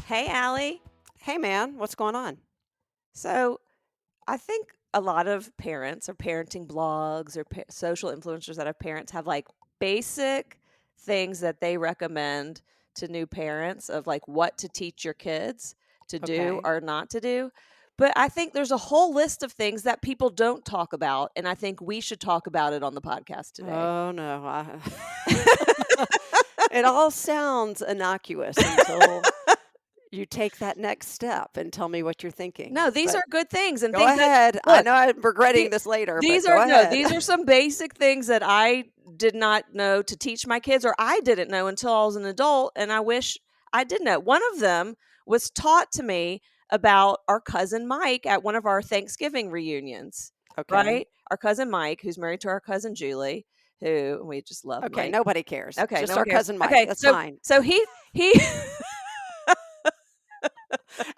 Hey, Allie. Hey, man, what's going on? So I think a lot of parents or parenting blogs or social influencers that have parents have like basic things that they recommend to new parents of like what to teach your kids to do Okay. or not to do. But I think there's a whole list of things that people don't talk about. And I think we should talk about it on the podcast today. Oh, no. It all sounds innocuous until you take that next step and tell me what you're thinking. No, these But are good things and go things that, ahead. I look, know I'm regretting the- this later, but these go are no, ahead. these are some basic things that I did not know to teach my kids, or I didn't know until I was an adult, and I wish I did know. One of them was taught to me about our cousin Mike at one of our Thanksgiving reunions, Okay. right? Our cousin Mike, who's married to our cousin Julie, who we just love Okay. Mike. Nobody cares. Okay, Just no one our cares. cousin Mike. Okay, That's so fine. so he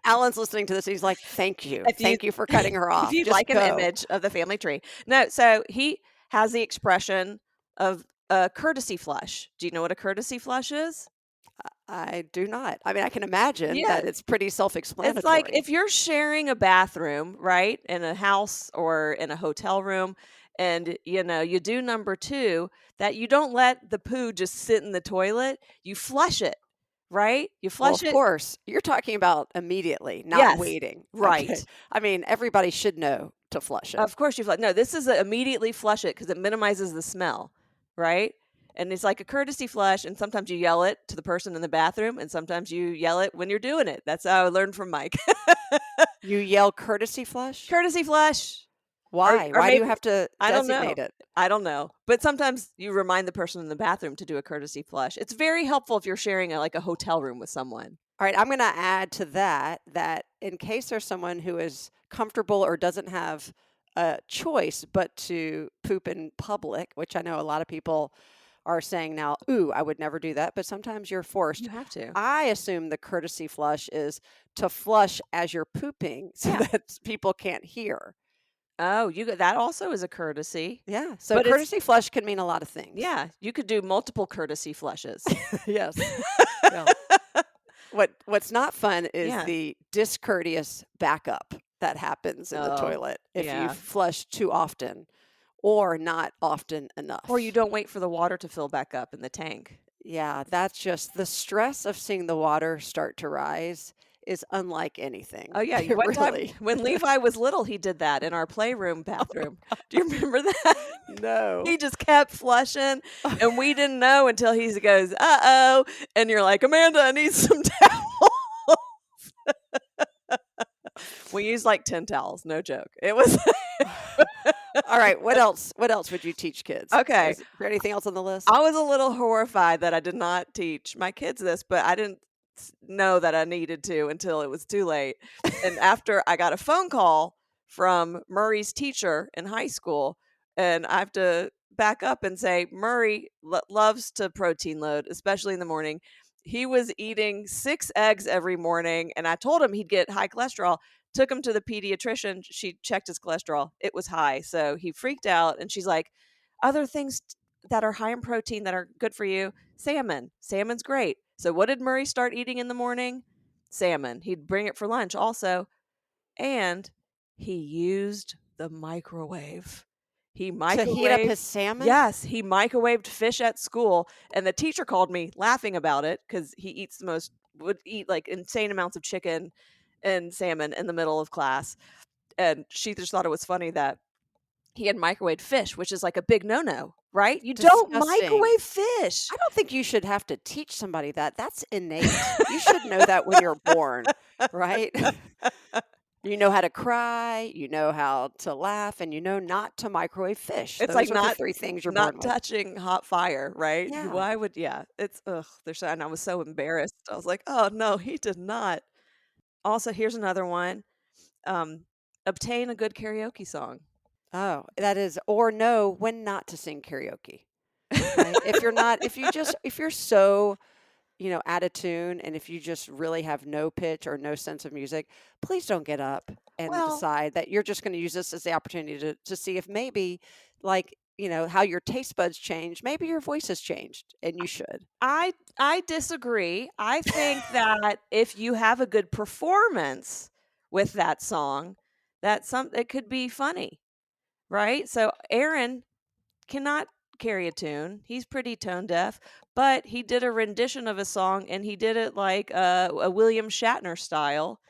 Alan's listening to this. He's like, thank you. if you Thank you for cutting her if off. you'd Just like an go. image of the family tree. No, so he has the expression of a courtesy flush. Do you know what a courtesy flush is? I do not. I mean, I can imagine Yeah. that it's pretty It's like self-explanatory. if you're sharing a bathroom, right, in a house or in a hotel room, and you do number two, that you don't let the poo just sit in the toilet. You flush it, right? You Well, flush of it. course, you're talking about immediately, not Yes, waiting. Okay. right. I mean, everybody should know to flush it. Of course you flush. No, this is immediately flush it because it minimizes the smell, right? And it's like a courtesy flush, and sometimes you yell it to the person in the bathroom, and sometimes you yell it when you're doing it. That's how I learned from Mike. You yell courtesy flush? Courtesy flush, Why? or Why do you maybe have to I don't know. designate it? I don't know, but sometimes you remind the person in the bathroom to do a courtesy flush. It's very helpful if you're sharing like a hotel room with someone. All right, I'm going to add to that in case there's someone who is comfortable or doesn't have a choice but to poop in public, which I know a lot of people are saying now, ooh, I would never do that, but sometimes you're forced. You have to. I assume the courtesy flush is to flush as you're pooping so Yeah. that people can't hear. Oh, that also is a courtesy, Yeah, so but it's courtesy flush can mean a lot of things. yeah. You could do multiple courtesy flushes. Yes. Yeah. What's not fun is Yeah. the discourteous backup that happens in the Oh, toilet if you yeah. flush too often or not often enough. Or you don't wait for the water to fill back up in the tank. Yeah, that's just the stress of seeing the water start to rise is unlike anything. Oh, yeah. It One time really. when Levi was little, he did that in our playroom bathroom. Do you remember that? No. He just kept flushing, and we didn't know until he goes, "Uh-oh," and you're like, "Amanda, I need some towels." We used like 10 towels, no joke. It was All right, what else? What else would you teach kids? okay. Is there anything else on the list? I was a little horrified that I did not teach my kids this, but I didn't know that I needed to until it was too late. And after I got a phone call from Murray's teacher in high school, and I have to back up and say Murray loves to protein load, especially in the morning. He was eating 6 eggs every morning, and I told him he'd get high cholesterol. Took him to the pediatrician. She checked his cholesterol. It was high. So he freaked out, and she's like, other things that are high in protein that are good for you, salmon. Salmon's great. So what did Murray start eating in the morning? Salmon. He'd bring it for lunch also. And he used the microwave. He To heat up microwaved. his salmon? Yes, he microwaved fish at school, and the teacher called me laughing about it because would eat like insane amounts of chicken and salmon in the middle of class, and she just thought it was funny that he had microwaved fish, which is like a big no-no, right? You don't Disgusting. microwave fish. I don't think you should have to teach somebody that. That's innate. You should know that when you're born, right? You know how to cry, you know how to laugh, and you know not to microwave fish. It's like Those are the three things you're born not with. touching hot fire, right? Yeah. Why would it's ugh, and I was so embarrassed. I was like, "Oh, no, he did not." Also, here's another one. Obtain a good karaoke song. Oh, that is, or know when not to sing karaoke, right? If you're not, if you're so, out of tune, and if you just really have no pitch or no sense of music, please don't get up and Well, decide that you're just going to use this as the opportunity to see if maybe, like, how your taste buds change, maybe your voice has changed, and you should. I disagree. I think that if you have a good performance with that song, it could be funny, right? So Aaron cannot carry a tune. He's pretty tone deaf, but he did a rendition of a song and he did it like a William Shatner style,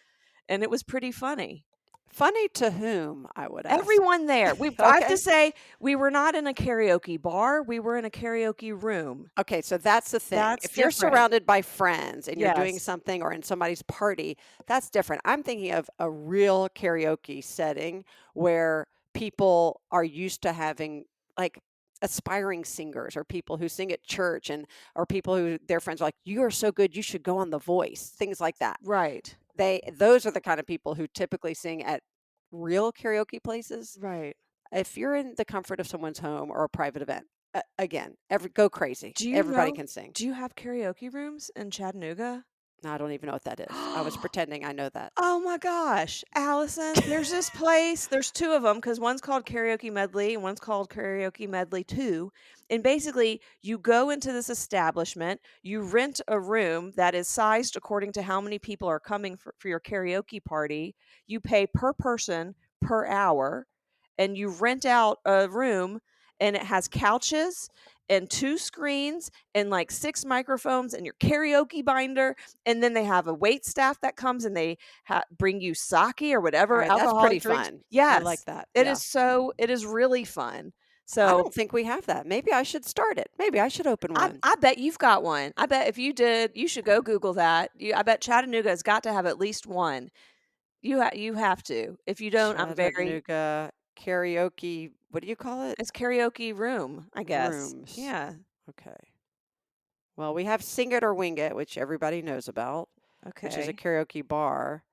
and it was pretty funny. Funny to whom, I would ask. Everyone there. I have to Okay. say, we were not in a karaoke bar. We were in a karaoke room. Okay, so that's the thing. That's If you're different. surrounded by friends and you're doing Yes. something or in somebody's party, that's different. I'm thinking of a real karaoke setting where people are used to having like aspiring singers or people who sing at church and or people who their friends are like, "You are so good, you should go on The Voice." Things like that. Right. Those are the kind of people who typically sing at real karaoke places. Right. If you're in the comfort of someone's home or a private event, again, go crazy. Do you Everybody know can sing. do you have karaoke rooms in Chattanooga? No, I don't even know what that is. I was pretending I know that. Oh my gosh, Allison, there's this place, there's 2 of them because one's called Karaoke Medley and one's called Karaoke Medley 2, and basically, you go into this establishment, you rent a room that is sized according to how many people are coming for your karaoke party, you pay per person per hour, and you rent out a room, and it has couches and 2 screens and, like, 6 microphones and your karaoke binder, and then they have a wait staff that comes and they bring you sake or All whatever right, that's pretty alcoholic drinks. fun. I like Yes, that. Yeah. it is really fun. I So, don't think we have that. Maybe I should start it. Maybe I should open one. I bet you've got one. I bet if you did, you should go Google that. I bet Chattanooga has got to have at least one. You have to. If you don't, Chattanooga karaoke, what do you call it? it's karaoke room, I guess. Rooms. Yeah, Okay. Well, we have Sing It or Wing It, which everybody knows about, which is a okay. karaoke bar.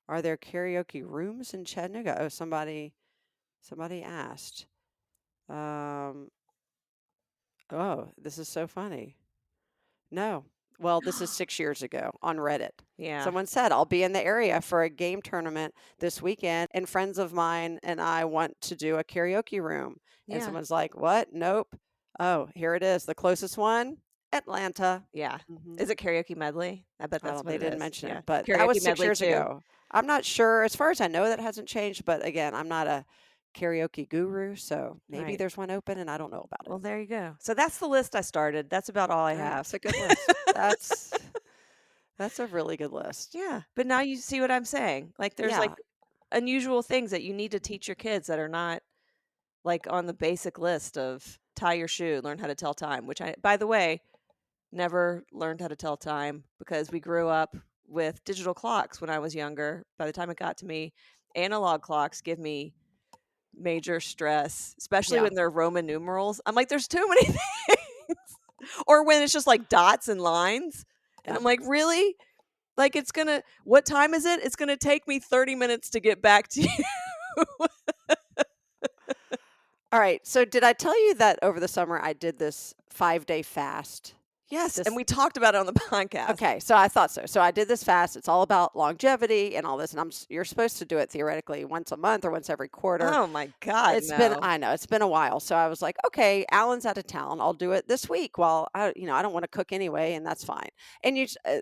Are there karaoke rooms in Chattanooga? Oh, somebody asked. Um, oh, this is so funny. No. Well, this is 6 years ago on Reddit. Yeah, Someone said, "I'll be in the area for a game tournament this weekend, and friends of mine and I want to do a karaoke room." And yeah, someone's like, "What? Nope." Oh, here it is. The closest one, Atlanta. yeah. Mhm. Is it Karaoke Medley? I bet I that's don't what they it didn't is. mention Yeah, it, but that Karaoke was 6 Medley years too. ago. I'm not sure. As far as I know, that hasn't changed, but again, I'm not a karaoke guru, so maybe Right. there's one open and I don't know about it. Well, there you go. So that's the list I started. That's about all I All right, have. it's a good list. That's a really good list. Yeah, but now you see what I'm saying. Like, there's, like, Yeah. unusual things that you need to teach your kids that are not, like, on the basic list of tie your shoe, learn how to tell time, which I by the way, never learned how to tell time because we grew up with digital clocks when I was younger. By the time it got to me, analog clocks give me major stress, especially Yeah. when they're Roman numerals. I'm like, "There's too many things." Or when it's just, like, dots and lines, and Yeah. I'm like, "Really? Like, what time is it? It's gonna take me 30 minutes to get back to you." All right. So did I tell you that over the summer I did this 5-day fast? Yes, and This we talked about it on the podcast. Okay, so I thought so. So I did this fast. It's all about longevity and all this, and you're supposed to do it theoretically once a month or once every quarter. Oh my god, no. I know, it's been a while. So I was like, okay, Alan's out of town. I'll do it this week. Well, I don't want to cook anyway, and that's fine. And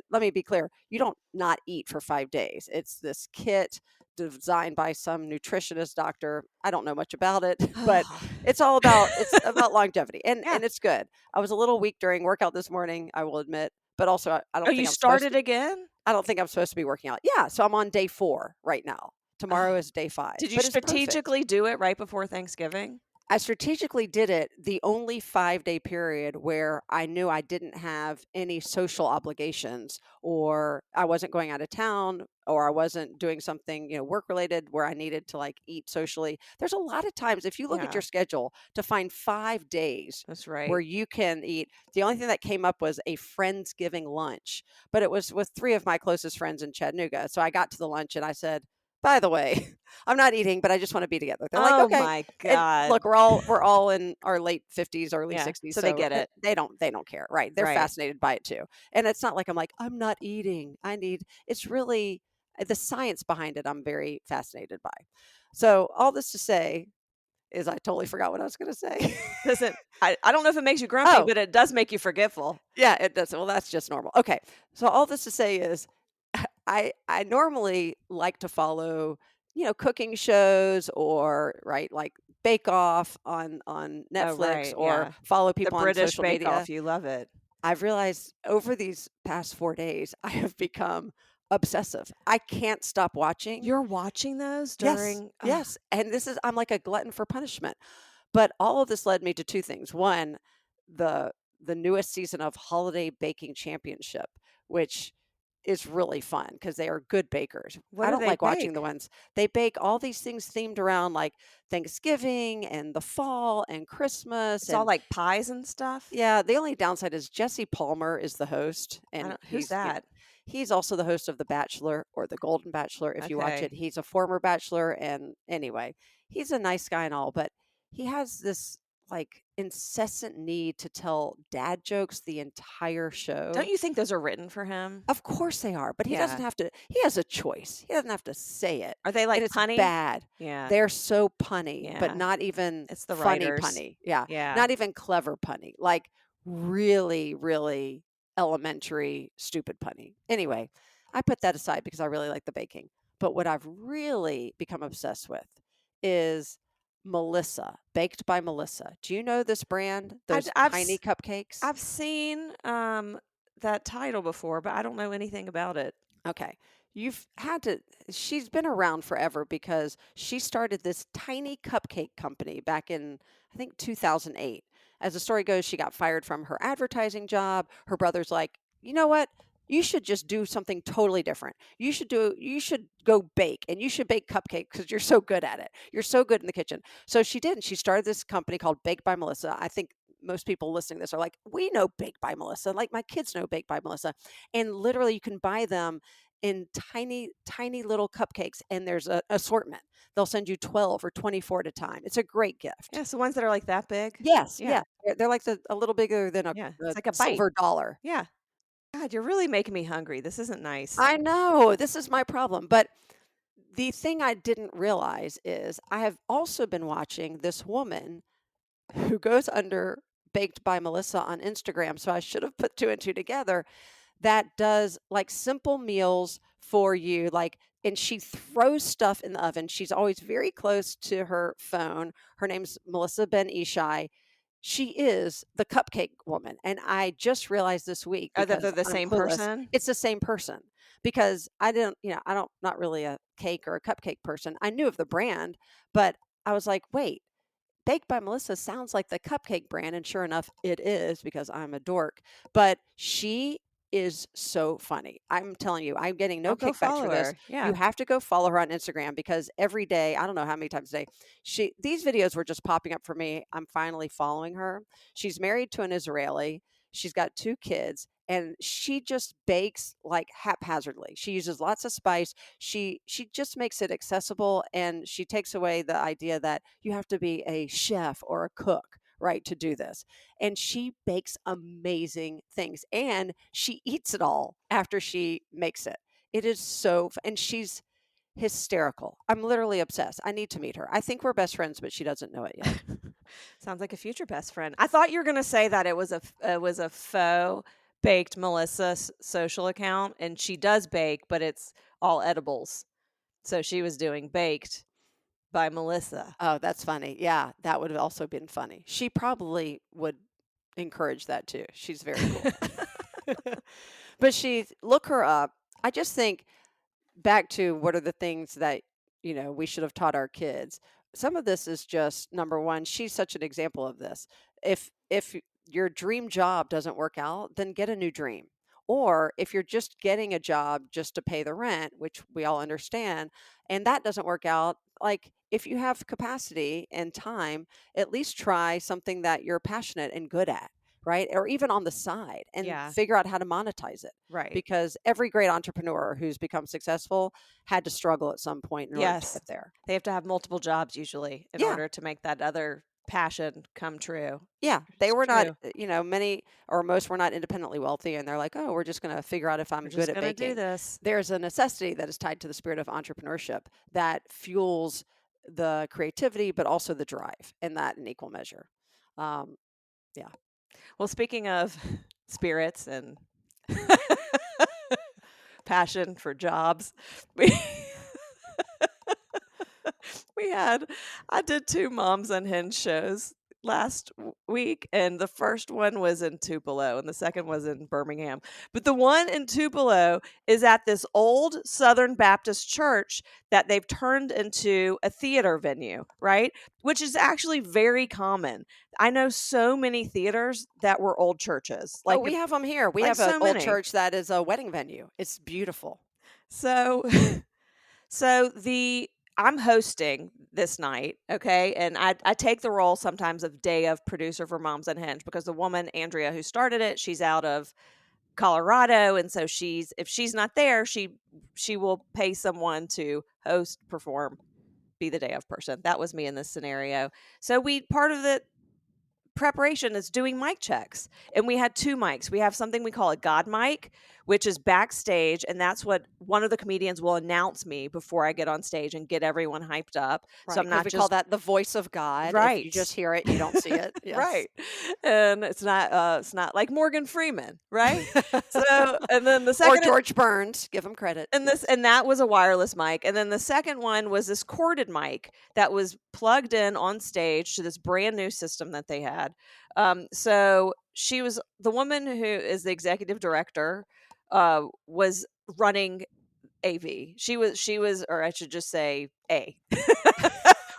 let me be clear, you don't not eat for 5 days. It's this kit designed by some nutritionist doctor. I don't know much about it, but it's about longevity, and Yeah. it's good. I was a little weak during workout this morning, I will admit, but also I Oh, don't you think I'm supposed started to. again? I don't think I'm supposed to be working out. Yeah, so I'm on day 4 right now. Tomorrow Ah. is day 5, Did you but it's perfect. strategically do it right before Thanksgiving? I strategically did it the only 5-day period where I knew I didn't have any social obligations or I wasn't going out of town or I wasn't doing something, work related where I needed to like eat socially. There's a lot of times if you look at Yeah, your schedule to find 5 days that's where right. you can eat. The only thing that came up was a Friendsgiving lunch, but it was with 3 of my closest friends in Chattanooga. So I got to the lunch and I said, "By the way, I'm not eating, but I just want to be together." They're like, Oh "Okay." my And god. look, we're all in our late 50s, early Yeah, 60s, so they so get it. they don't care, right? They're Right. fascinated by it too. And it's not like I'm like, "I'm not eating. It's really the science behind it I'm very fascinated by. So, all this to say, is I totally forgot what I was gonna say. Doesn't I don't know if it makes you grumpy, Oh, but it does make you forgetful. yeah, it does. Well, that's just normal. Okay. So all this to say is I normally like to follow, cooking shows or right, like Bake Off on Oh, Netflix right, or yeah. follow The people on British social Bake media. Off, you love it. I've realized over these past 4 days, I have become obsessive. I can't stop watching. You're watching those Yes, during ugh, yes, and this is I'm like a glutton for punishment. But all of this led me to 2 things. One, the the newest season of Holiday Baking Championship, which is really fun because they are good bakers. what I do don't they like watching the bake? ones they bake all these things themed around, like, Thanksgiving and the fall and Christmas, It's all and like pies and stuff? yeah, the only downside is Jesse Palmer is the host, I and don't who's that? he's also the host of The Bachelor or The Golden Bachelor if you watch it. Okay. He's a former bachelor, and anyway, he's a nice guy and all, but he has this, like, incessant need to tell dad jokes the entire Don't show. you think those are written for him? Of course they are, but he doesn't Yeah. have to he has a choice. He doesn't have to say it, Are they, and like, it's punny? bad. Yeah, They're so punny, but yeah. not even It's the funny writers. punny. Yeah, Yeah. not even clever punny, like, really, really elementary stupid punny. Anyway, I put that aside because I really like the baking, but what I've really become obsessed with is Melissa, Baked by Melissa. Do you know this brand? I d Those tiny cupcakes? I've seen, that title before, but I don't know anything about it. Okay. You've had to she's been around forever because she started this tiny cupcake company back in I think 2008. As the story goes, she got fired from her advertising job. Her brother's like, "You know what? You should just do something totally different. You should go bake and you should bake cupcakes because you're so good at it. You're so good in the kitchen." So she did. And she started this company called Bake by Melissa. I think most people listening to this are like, "We know Bake by Melissa. Like my kids know Bake by Melissa." And literally you can buy them in tiny, tiny little cupcakes, and there's a assortment. They'll send you 12 or 24 at a time. It's a great gift. Yeah, so ones that are, like, that big? Yes, Yeah, yeah. They're like a little bigger than yeah. a It's like a bite. silver dollar. Yeah. God, you're really making me hungry. This isn't nice. I know, this is my problem, but the thing I didn't realize is I have also been watching this woman who goes under Baked by Melissa on Instagram, so I should have put 2 and 2 together, that does like simple meals for you, like, and she throws stuff in the oven. She's always very close to her phone. Her name's Melissa Ben Ishai. She is the cupcake woman, and I just realized this week Oh, that because they're the I'm same clueless, person? it's the same person. Because I didn't, I don't not really a cake or a cupcake person. I knew of the brand, but I was like, "Wait, Baked by Melissa sounds like the cupcake brand," and sure enough, it is because I'm a dork. But she is so funny. I'm telling you, I'm getting no I'll go kickbacks for follow this. her. You Yeah. have to go follow her on Instagram because every day, I don't know how many times a day, these videos were just popping up for me. I'm finally following her. She's married to an Israeli. She's got 2 kids and she just bakes like haphazardly. She uses lots of spice. She just makes it accessible and she takes away the idea that you have to be a chef or a cook, right, to do this. And she bakes amazing things and she eats it all after she makes it. It is and she's hysterical. I'm literally obsessed. I need to meet her. I think we're best friends, but she doesn't know it yet. Sounds like a future best friend. I thought you were gonna say that it was a faux baked Melissa social account, and she does bake, but it's all edibles. So she was doing baked by Melissa. Oh, that's funny. Yeah, that would have also been funny. She probably would encourage that too. She's very cool. But look her up. I just think back to what are the things that, we should have taught our kids. Some of this is just number one, she's such an example of this. If your dream job doesn't work out, then get a new dream. Or if you're just getting a job just to pay the rent, which we all understand, and that doesn't work out, like if you have capacity and time, at least try something that you're passionate and good at, right? Or even on the side and Yeah, figure out how to monetize it right. because every great entrepreneur who's become successful had to struggle at some point in order to Yes. get there. They have to have multiple jobs usually in Yeah. order to make that other passion come true. Yeah. They It's were not, true. many or most were not independently wealthy. And they're like, oh, we're just going to figure out if I'm We're good just at gonna do baking. this. There's a necessity that is tied to the spirit of entrepreneurship that fuels the creativity, but also the drive, and that in equal measure. Um, yeah. Well, speaking of spirits and passion for jobs, we we had I did 2 Moms Unhinged shows last week, and the first one was in Tupelo and the second was in Birmingham. But the one in Tupelo is at this old Southern Baptist church that they've turned into a theater venue, right? Which is actually very common. I know so many theaters that were old churches, Oh, we have them here. We like have an so old many. church that is a wedding venue. It's beautiful. So So the I'm hosting this night, okay? And I take the role sometimes of day of producer for Moms Unhinged because the woman, Andrea, who started it, she's out of Colorado. And so if she's not there, she will pay someone to host, perform, be the day of person. That was me in this scenario. So we part of the preparation is doing mic checks. And we had 2 mics. We have something we call a God mic, which is backstage. And that's what one of the comedians will announce me before I get on stage and get everyone hyped up. So Right, I'm because not we call just that the voice of God. If you right. just hear it, you don't see it. Yes. Right. And it's not like Morgan Freeman, right? So and then the Or second George Burns, give him credit. Yes. and that was a wireless mic, and then the second one was this corded mic that was plugged in on stage to this brand new system that they had. So she was the woman who is the executive director, was running AV. She was, or I should just say A.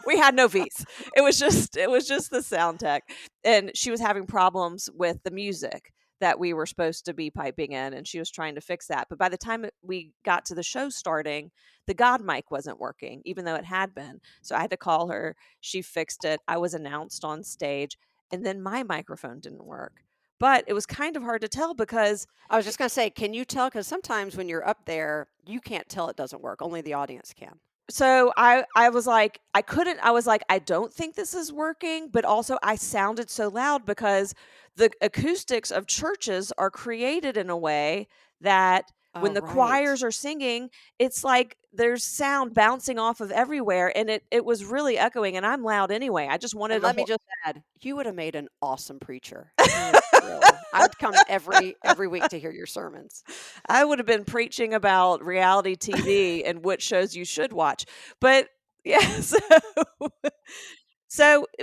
We had no V's. It was just the sound tech, and she was having problems with the music that we were supposed to be piping in, and she was trying to fix that. But by the time we got to the show starting, the God mic wasn't working, even though it had been. So I had to call her. She fixed it. I was announced on stage, and then my microphone didn't work. But it was kind of hard to tell because I was just going to say, can you tell? Because sometimes when you're up there, you can't tell it doesn't work. Only the audience can. so I was like, I couldn't I was like, I don't think this is working, but also I sounded so loud because the acoustics of churches are created in a way that Oh, when the right. choirs are singing, it's like there's sound bouncing off of everywhere, and it was really echoing, and I'm loud anyway. I just And wanted a let me whole just add, you would have made an awesome preacher. You would really. I'd come every week to hear your sermons. I would have been preaching about reality TV and what shows you should watch. But yeah,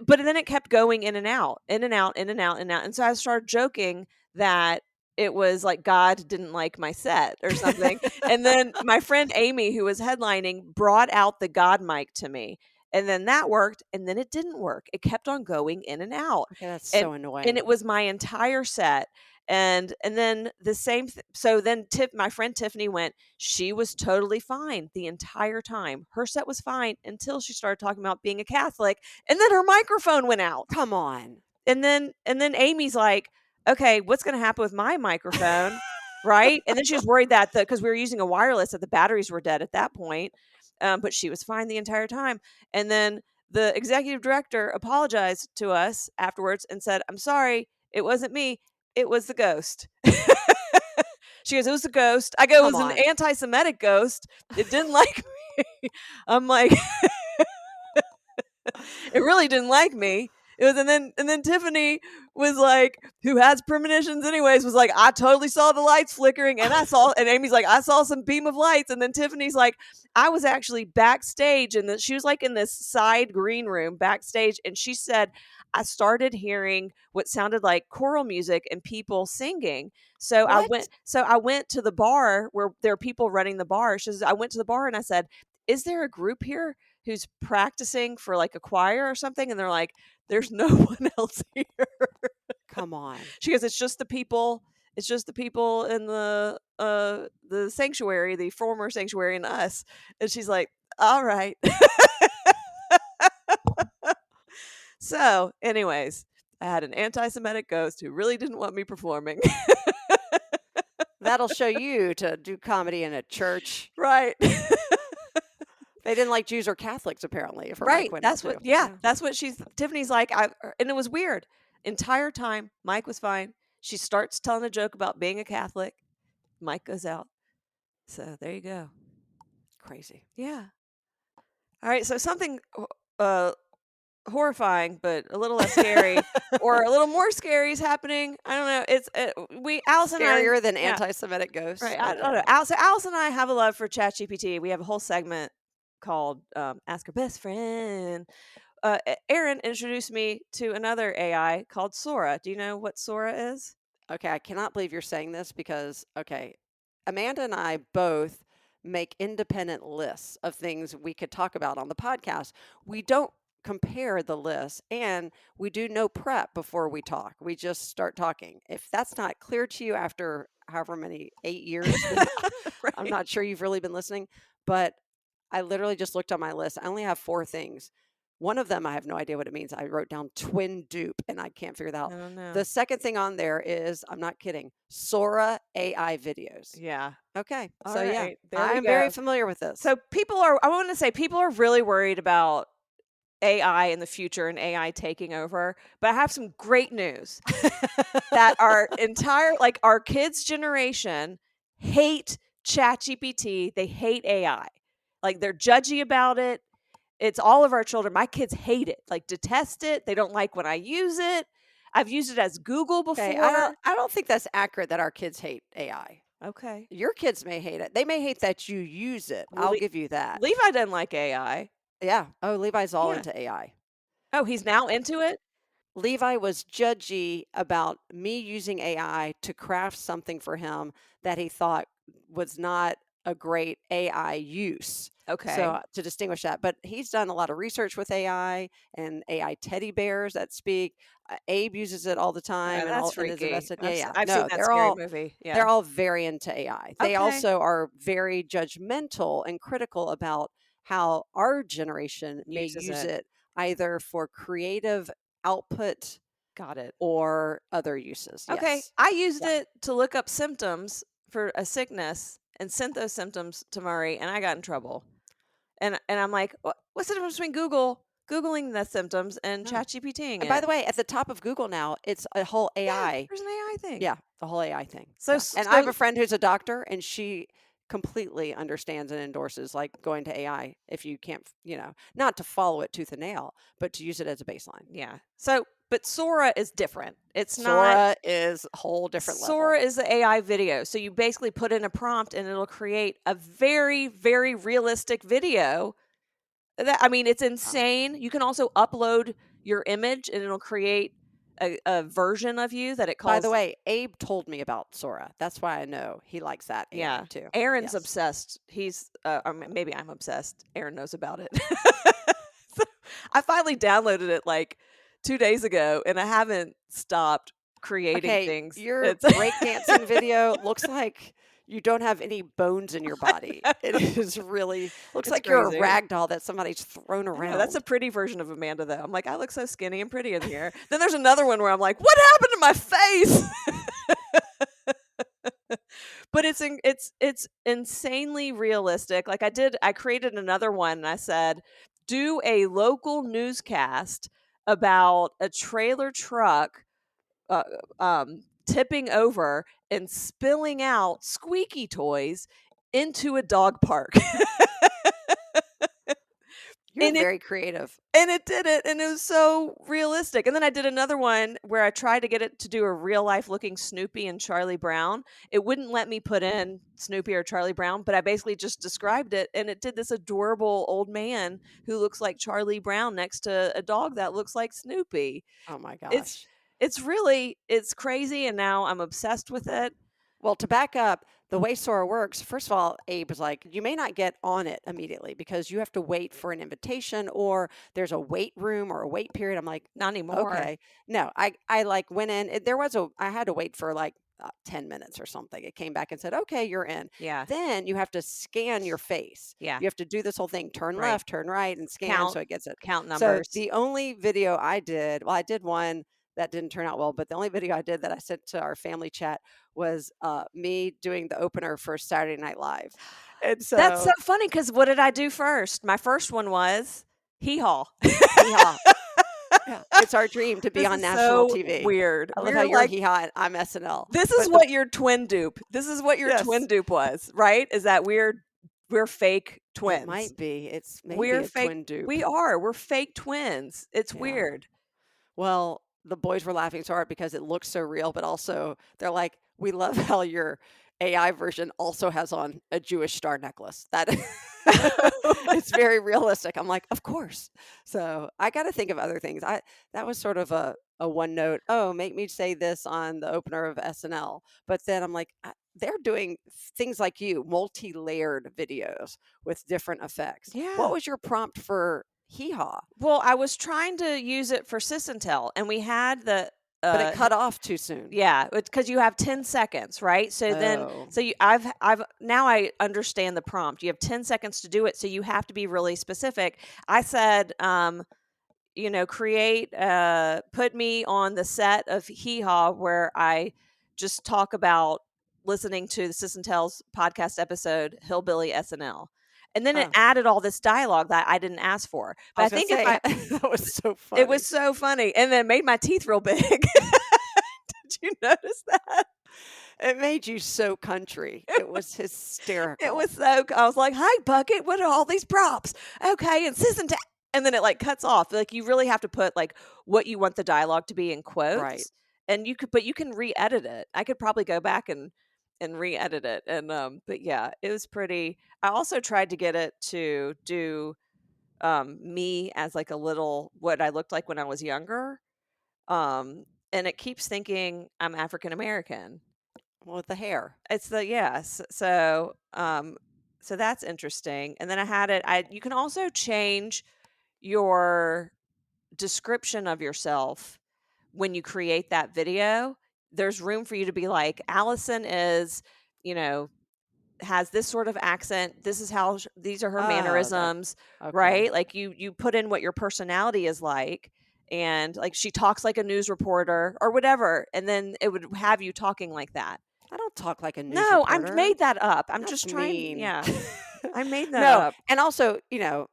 but then it kept going in and out, in and out, in and out, in and out. And so I started joking that it was like God didn't like my set or something. And then my friend Amy, who was headlining, brought out the God mic to me. And then that worked, and then it didn't work. It kept on going in and out. Okay, that's And so and annoying. it was my entire set. And then so then my friend Tiffany went, she was totally fine the entire time. Her set was fine until she started talking about being a Catholic, and then her microphone went out. Come on. And then Amy's like, "Okay, what's gonna happen with my microphone?" Right? And then she was worried that because we were using a wireless, that the batteries were dead at that point. But she was fine the entire time. And then the executive director apologized to us afterwards and said, "I'm sorry, it wasn't me. It was the ghost." She goes, "It was a ghost." I go, "It Come was an on. anti-Semitic ghost. It didn't like me." I'm like, it really didn't like me. It was, and then Tiffany was like, who has premonitions anyways, was like, I totally saw the lights flickering, and Amy's like, I saw some beam of lights, and then Tiffany's like, I was actually backstage, and she was like in this side green room backstage, and she said, I started hearing what sounded like choral music and people singing. What? So I went to the bar where there are people running the bar. She says, I went to the bar and I said, is there a group here who's practicing for like a choir or something? And they're like, there's no one else here. Come on. She goes, it's just the people in the sanctuary, the former sanctuary, and us. And she's like, all right. So, anyways, I had an anti-Semitic ghost who really didn't want me performing. That'll show you to do comedy in a church. Right. They didn't like Jews or Catholics, apparently, if her mic Right. went out, too. Yeah. That's what Tiffany's like. And it was weird. Entire time, Mike was fine. She starts telling a joke about being a Catholic. Mike goes out. So there you go. Crazy. Yeah. All right, so something uh, horrifying, but a little less scary, or a little more scary is happening. I don't know. It's we Alice and I, Scarier than yeah, anti-Semitic ghosts? right. I don't know. Okay. Alice and I have a love for ChatGPT. We have a whole segment called "Ask Her Best Friend." Aaron introduced me to another AI called Sora. Do you know what Sora is? Okay, I cannot believe you're saying this because, okay, Amanda and I both make independent lists of things we could talk about on the podcast. We don't compare the lists and we do no prep before we talk. We just start talking. If that's not clear to you after however many 8 years, then I'm Right. not sure you've really been listening. But I literally just looked on my list. I only have 4 things. One of them, I have no idea what it means. I wrote down twin dupe and I can't figure that out. I don't The know. second thing on there is, I'm not kidding, Sora AI videos. Yeah. Okay. All So, yeah, right. There we I'm very go. familiar with this. So I want to say people are really worried about AI in the future and AI taking over, but I have some great news that our entire, like our kids' generation hate ChatGPT. They hate AI. Like they're judgy about it. It's all of our children. My kids hate it, like detest it. They don't like when I use it. I've used it as Google Okay. I don't before. I don't think that's accurate that our kids hate AI. Okay. Your kids may hate it. They may hate that you use it. Well, I'll give you that. Levi doesn't like AI. Yeah. Oh, Levi's all Yeah. into AI. Oh, he's now into it? Levi was judgy about me using AI to craft something for him that he thought was not a great AI use. So, Okay. to distinguish that, but he's done a lot of research with AI and AI teddy bears that speak. Abe uses it all the time and That's all and is freaky. invested. Yeah, yeah. I've seen No, that scary movie. Yeah. they're all very into AI. They Okay. also are very judgmental and critical about how our generation may Uses use it. it either for creative output Got it. or other uses. Okay. Yes. I used Yeah. it to look up symptoms for a sickness and sent those symptoms to Murray and I got in trouble. And I'm like, what's the difference between Googling the symptoms and No. ChatGPTing And by it? the way, at the top of Google now, it's a whole Yeah, AI. there's an AI thing. Yeah, the whole AI thing. So Yeah. And I have so a friend who's a doctor and she completely understands and endorses like going to AI if you can't, not to follow it tooth and nail, but to use it as a baseline. yeah. So but Sora is different. It's not Sora is a whole different level. Sora is the AI video. So you basically put in a prompt and it'll create a very, very realistic video. I mean, it's Wow. insane. You can also upload your image and it'll create a version of you that it By the calls. way, Abe told me about Sora. That's why I know he likes that AI Yeah. too. Aaron's Yes. obsessed. He's, or maybe I'm obsessed. Aaron knows about it. So I finally downloaded it like 2 days ago and I haven't stopped creating Okay, things. your It's, breakdancing video looks like you don't have any bones in your body. It is really looks it's like you're a crazy. rag doll that somebody's thrown I know, that's a around. pretty version of Amanda, though. I'm like, I look so skinny and pretty in here. Then there's another one where I'm like, what happened to my face? But it's insanely realistic. Like I created another one and I said, do a local newscast about a trailer truck uh, tipping over and spilling out squeaky toys into a dog park. You're and it very creative. And it did it, and it was so realistic. And then I did another one where I tried to get it to do a real life looking Snoopy and Charlie Brown. It wouldn't let me put in Snoopy or Charlie Brown, but I basically just described it, and it did this adorable old man who looks like Charlie Brown next to a dog that looks like Snoopy. Oh my It's gosh. it's crazy, and now I'm obsessed with it. Well, to back up, the way Sora works, first of all, Abe was like, you may not get on it immediately because you have to wait for an invitation or there's a wait room or a wait period. I'm like, Not anymore. okay. No, I like went in. There was I had to wait for like 10 minutes or something. It came back and said, okay, you're in. Yeah, Then you have to scan your face. yeah, You have to do this whole thing, turn right. left, turn right, and scan Count so it gets it. count So numbers. the only video I did, well, I did one that didn't turn out well, but the only video I did that I sent to our family chat was me doing the opener for Saturday Night Live. And That's so so, funny because what did I do first? My first one was hee haw. hee haw. Yeah, it's our dream to be This on is national so TV. weird. I love how We're you're like, hee haw and I'm SNL. this is But the what your twin dupe. This is what your yes, twin dupe was, right? Is that we're we're fake It twins. might be. It's maybe We're a fake. twin dupe. We are. We're fake twins. It's Yeah. weird. Well, the boys were laughing so hard because it looks so real, but also they're like, "We love how your AI version also has on a Jewish star necklace." That it's very realistic. I'm like, "Of course." So I got to think of other things. I That was sort of a one note. Oh, make me say this on the opener of SNL. But then I'm like, they're doing things like you, multi-layered videos with different effects. What Yeah. was your prompt for Hee Haw? Well, I was trying to use it for Sis and Tell, and we had the But it cut off too soon. yeah, because you have 10 seconds, right? So then, Oh. so I've now I understand the prompt. You have 10 seconds to do it, so you have to be really specific. I said, create, put me on the set of Hee Haw where I just talk about listening to the Sis and Tell's podcast episode, Hillbilly SNL. And then it Oh, added all this dialogue that I didn't ask for. I But I was gonna think if say I, that was so it was funny. so funny. And then it made my teeth real big. Did you notice that? It made you so country. It was It hysterical. was so I was like, "Hi, Bucket, what are all these props?" Okay, and sis and then it, like, cuts off. Like, you really have to put, like, what you want the dialogue to be in Right. quotes, and you can re-edit it. I could probably go back and re-edit it, and, but yeah, it was pretty I also tried to get it to do, me as, like, a little what I looked like when I was younger, and it keeps thinking I'm African American. Well, with the hair. It's the yes. So that's interesting. And then I you can also change your description of yourself when you create that video. There's room for you to be like, Allison is, you know, has this sort of accent. This is how these are her Oh, that mannerisms, okay. right? Like you put in what your personality is like, and like she talks like a news reporter or whatever, and then it would have you talking like that. I don't talk like a news No, I reporter. made that up. I'm That's just trying mean. yeah. I made that No, up. and also,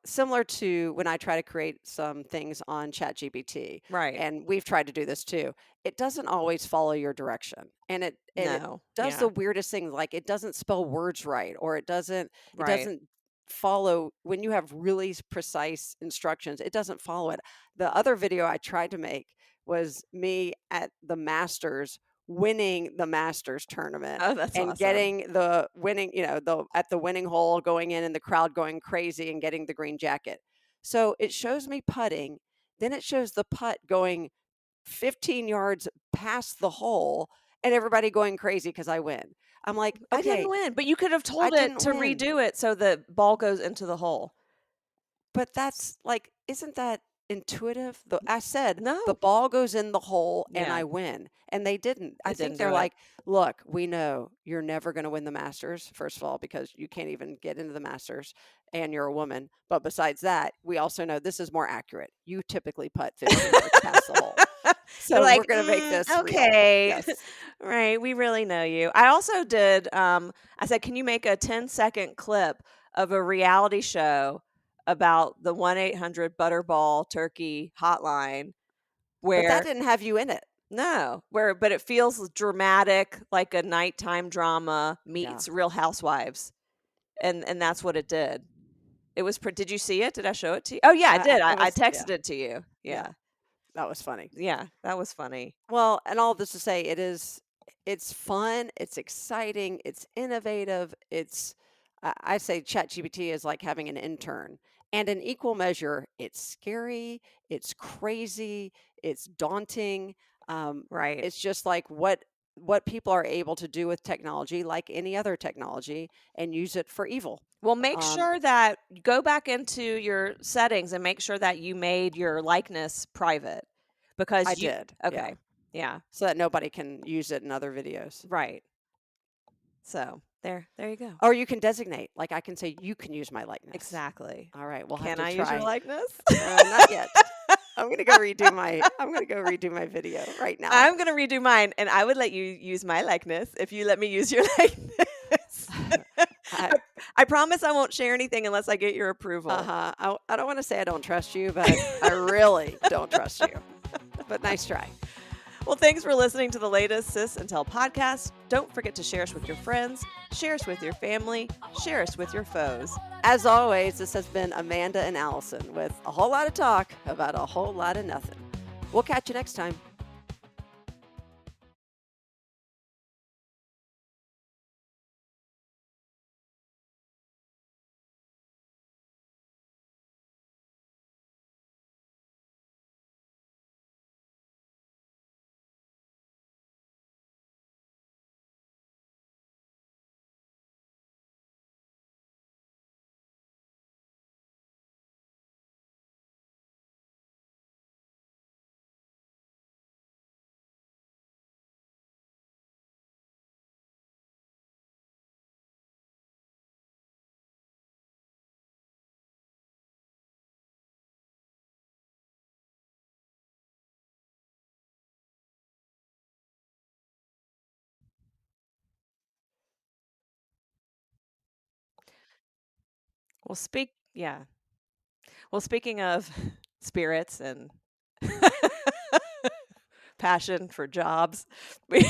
similar to when I try to create some things on ChatGPT, Right. and we've tried to do this too, it doesn't always follow your direction. And it No. does Yeah. the weirdest things, like it doesn't spell words right, or it Right. doesn't follow when you have really precise instructions, it doesn't follow it. The other video I tried to make was me at the Masters winning the Masters tournament Oh, that's and awesome. getting the winning, at the winning hole, going in and the crowd going crazy and getting the green jacket. So it shows me putting, then it shows the putt going 15 yards past the hole and everybody going crazy because I win. I'm like, I didn't okay, win, but you could have I told it didn't to win. redo it so the ball goes into the hole. But that's like, isn't that intuitive? I said the No. ball goes in the hole and Yeah. I win. And they didn't. I It think didn't they're do it. like, look, we know you're never going to win the Masters, first of all, because you can't even get into the Masters and you're a woman. But besides that, we also know this is more accurate. You typically putt 15 yards past the hole. They're So we're like, going to make this real. okay. Yes. Right. We really know you. I also did I said, can you make a 10-second clip of a reality show about the 1-800 Butterball Turkey hotline But that where didn't have you in it. no, where but it feels dramatic, like a nighttime drama Yeah. meets Real Housewives, and that's what it did. It was. Did you see it? Did I show it to you? Oh yeah, I did. It I was, yeah. texted it to you. Yeah. Yeah, That was funny. yeah, that was funny. Well, and all this to say, it's fun, it's exciting, it's innovative, I say ChatGPT is like having an intern. And in equal measure, it's scary, it's crazy, it's daunting. Right. It's just like what people are able to do with technology, like any other technology, and use it for evil. Well, make Um, sure that go back into your settings and make sure that you made your likeness private I because you. did, yeah, Okay. Yeah. so that nobody can use it in other videos. Right. So there you go. Or you can designate, like I can say, you can use my likeness. Exactly. All right, we'll have Can to I use your try. likeness? Not yet. I'm gonna go redo my video right now. I'm gonna redo mine, and I would let you use my likeness if you let me use your likeness. I, I promise I won't share anything unless I get your approval. I don't want to say I don't trust you, but I really don't trust you. But nice try. Well, thanks for listening to the latest Sis and Tell podcast. Don't forget to share us with your friends, share us with your family, share us with your foes. As always, this has been Amanda and Allison with a whole lot of talk about a whole lot of nothing. We'll catch you next time. Yeah. Well, speaking of spirits and passion for jobs, we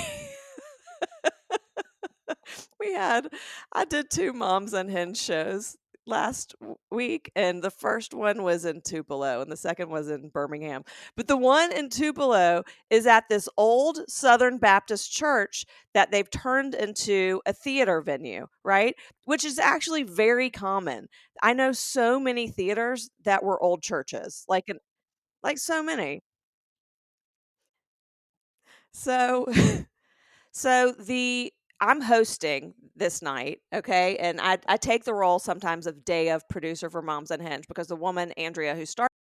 we had I did 2 Moms Unhinged shows last week, and the first one was in Tupelo and the second was in Birmingham. But the one in Tupelo is at this old Southern Baptist church that they've turned into a theater venue, right? Which is actually very common. I know so many theaters that were old churches, like so many. So So the I'm hosting this night, okay? And I take the role sometimes of day of producer for Moms Unhinged because the woman, Andrea, who started